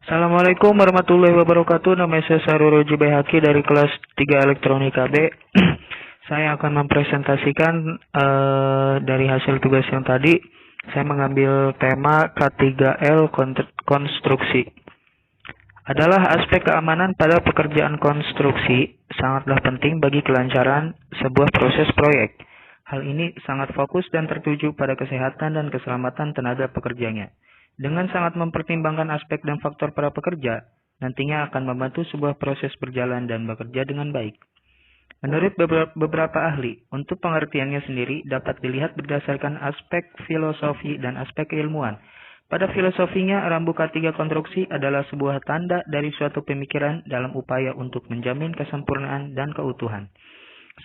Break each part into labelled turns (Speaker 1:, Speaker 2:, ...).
Speaker 1: Assalamualaikum warahmatullahi wabarakatuh. Nama saya Sarul Roji Bayhaki dari kelas 3 Elektronika B. Saya akan mempresentasikan dari hasil tugas yang tadi. Saya mengambil tema K3L konstruksi. Adalah aspek keamanan pada pekerjaan konstruksi sangatlah penting bagi kelancaran sebuah proses proyek. Hal ini sangat fokus dan tertuju pada kesehatan dan keselamatan tenaga pekerjanya. Dengan sangat mempertimbangkan aspek dan faktor para pekerja, nantinya akan membantu sebuah proses berjalan dan bekerja dengan baik. Menurut beberapa ahli, untuk pengertiannya sendiri dapat dilihat berdasarkan aspek filosofi dan aspek keilmuan. Pada filosofinya, rambu K3 konstruksi adalah sebuah tanda dari suatu pemikiran dalam upaya untuk menjamin kesempurnaan dan keutuhan.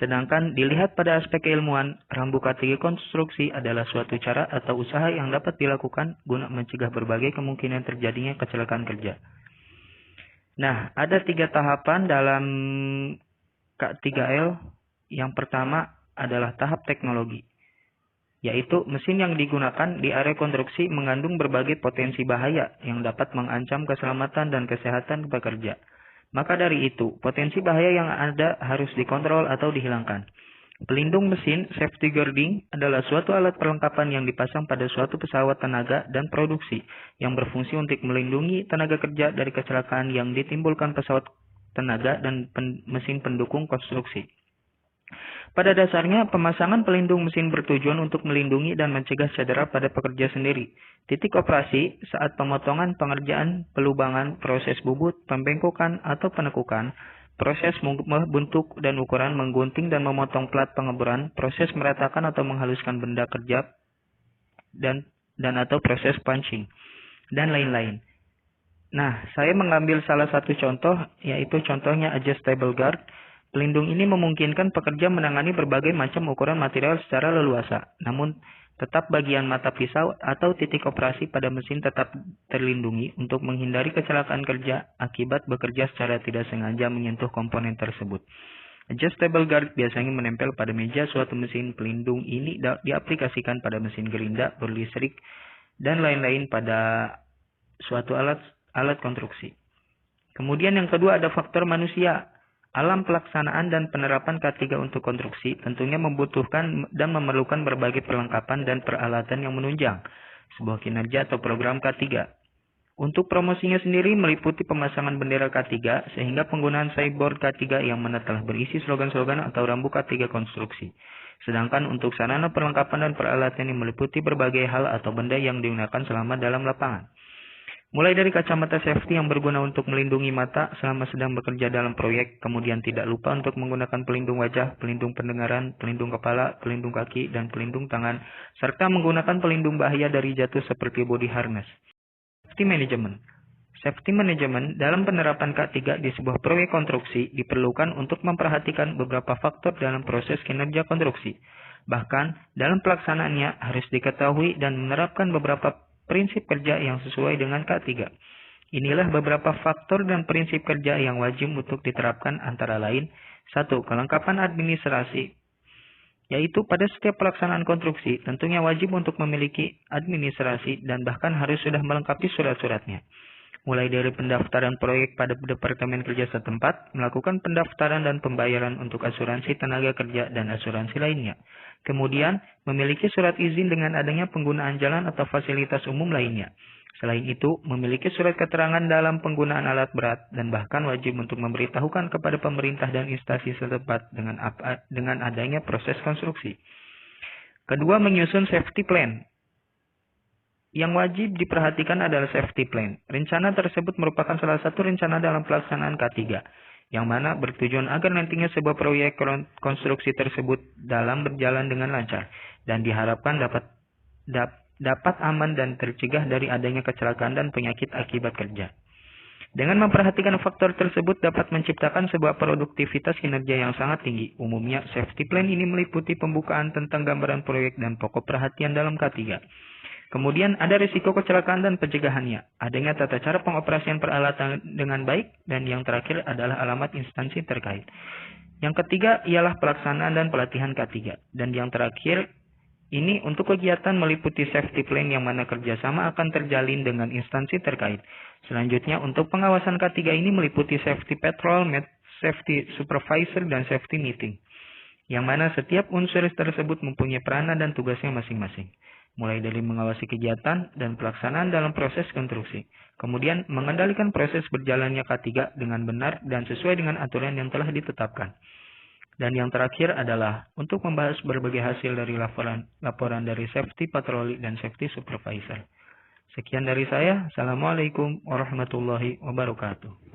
Speaker 1: Sedangkan dilihat pada aspek keilmuan, rambu K3 konstruksi adalah suatu cara atau usaha yang dapat dilakukan guna mencegah berbagai kemungkinan terjadinya kecelakaan kerja. Nah, ada 3 tahapan dalam K3L. Yang pertama adalah tahap teknologi, yaitu mesin yang digunakan di area konstruksi mengandung berbagai potensi bahaya yang dapat mengancam keselamatan dan kesehatan pekerja. Maka dari itu, potensi bahaya yang ada harus dikontrol atau dihilangkan. Pelindung mesin, safety guarding, adalah suatu alat perlengkapan yang dipasang pada suatu pesawat tenaga dan produksi yang berfungsi untuk melindungi tenaga kerja dari kecelakaan yang ditimbulkan pesawat tenaga dan mesin pendukung konstruksi. Pada dasarnya, pemasangan pelindung mesin bertujuan untuk melindungi dan mencegah cedera pada pekerja sendiri. Titik operasi saat pemotongan pengerjaan, pelubangan, proses bubut, pembengkokan, atau penekukan, proses bentuk dan ukuran, menggunting dan memotong plat pengeburan, proses meratakan atau menghaluskan benda kerja, dan atau proses punching, dan lain-lain. Nah, saya mengambil salah satu contoh, yaitu contohnya adjustable guard. Pelindung ini memungkinkan pekerja menangani berbagai macam ukuran material secara leluasa, namun tetap bagian mata pisau atau titik operasi pada mesin tetap terlindungi untuk menghindari kecelakaan kerja akibat bekerja secara tidak sengaja menyentuh komponen tersebut. Adjustable guard biasanya menempel pada meja suatu mesin. Pelindung ini diaplikasikan pada mesin gerinda, berlistrik, dan lain-lain pada suatu alat konstruksi. Kemudian yang kedua ada faktor manusia. Alam pelaksanaan dan penerapan K3 untuk konstruksi tentunya membutuhkan dan memerlukan berbagai perlengkapan dan peralatan yang menunjang sebuah kinerja atau program K3. Untuk promosinya sendiri meliputi pemasangan bendera K3 sehingga penggunaan cyborg K3 yang mana telah berisi slogan-slogan atau rambu K3 konstruksi. Sedangkan untuk sarana perlengkapan dan peralatan yang meliputi berbagai hal atau benda yang digunakan selama dalam lapangan. Mulai dari kacamata safety yang berguna untuk melindungi mata selama sedang bekerja dalam proyek, kemudian tidak lupa untuk menggunakan pelindung wajah, pelindung pendengaran, pelindung kepala, pelindung kaki, dan pelindung tangan, serta menggunakan pelindung bahaya dari jatuh seperti body harness. Safety management. Safety management dalam penerapan K3 di sebuah proyek konstruksi diperlukan untuk memperhatikan beberapa faktor dalam proses kinerja konstruksi. Bahkan, dalam pelaksanaannya harus diketahui dan menerapkan beberapa prinsip kerja yang sesuai dengan K3. Inilah beberapa faktor dan prinsip kerja yang wajib untuk diterapkan antara lain. 1. Kelengkapan administrasi, yaitu pada setiap pelaksanaan konstruksi tentunya wajib untuk memiliki administrasi dan bahkan harus sudah melengkapi surat-suratnya. Mulai dari pendaftaran proyek pada Departemen Kerja setempat, melakukan pendaftaran dan pembayaran untuk asuransi tenaga kerja dan asuransi lainnya. Kemudian, memiliki surat izin dengan adanya penggunaan jalan atau fasilitas umum lainnya. Selain itu, memiliki surat keterangan dalam penggunaan alat berat dan bahkan wajib untuk memberitahukan kepada pemerintah dan instansi setempat dengan adanya proses konstruksi. Kedua, menyusun safety plan. Yang wajib diperhatikan adalah safety plan. Rencana tersebut merupakan salah satu rencana dalam pelaksanaan K3, yang mana bertujuan agar nantinya sebuah proyek konstruksi tersebut dalam berjalan dengan lancar, dan diharapkan dapat aman dan tercegah dari adanya kecelakaan dan penyakit akibat kerja. Dengan memperhatikan faktor tersebut dapat menciptakan sebuah produktivitas kinerja yang sangat tinggi. Umumnya, safety plan ini meliputi pembukaan tentang gambaran proyek dan pokok perhatian dalam K3. Kemudian ada risiko kecelakaan dan pencegahannya, adanya tata cara pengoperasian peralatan dengan baik, dan yang terakhir adalah alamat instansi terkait. Yang ketiga ialah pelaksanaan dan pelatihan K3, dan yang terakhir Ini untuk kegiatan meliputi safety plan yang mana kerjasama akan terjalin dengan instansi terkait. Selanjutnya, untuk pengawasan K3 ini meliputi safety patrol, safety supervisor, dan safety meeting. Yang mana setiap unsur tersebut mempunyai peranan dan tugasnya masing-masing. Mulai dari mengawasi kegiatan dan pelaksanaan dalam proses konstruksi. Kemudian, mengendalikan proses berjalannya K3 dengan benar dan sesuai dengan aturan yang telah ditetapkan. Dan yang terakhir adalah untuk membahas berbagai hasil dari laporan dari safety patroli dan safety supervisor. Sekian dari saya. Assalamualaikum warahmatullahi wabarakatuh.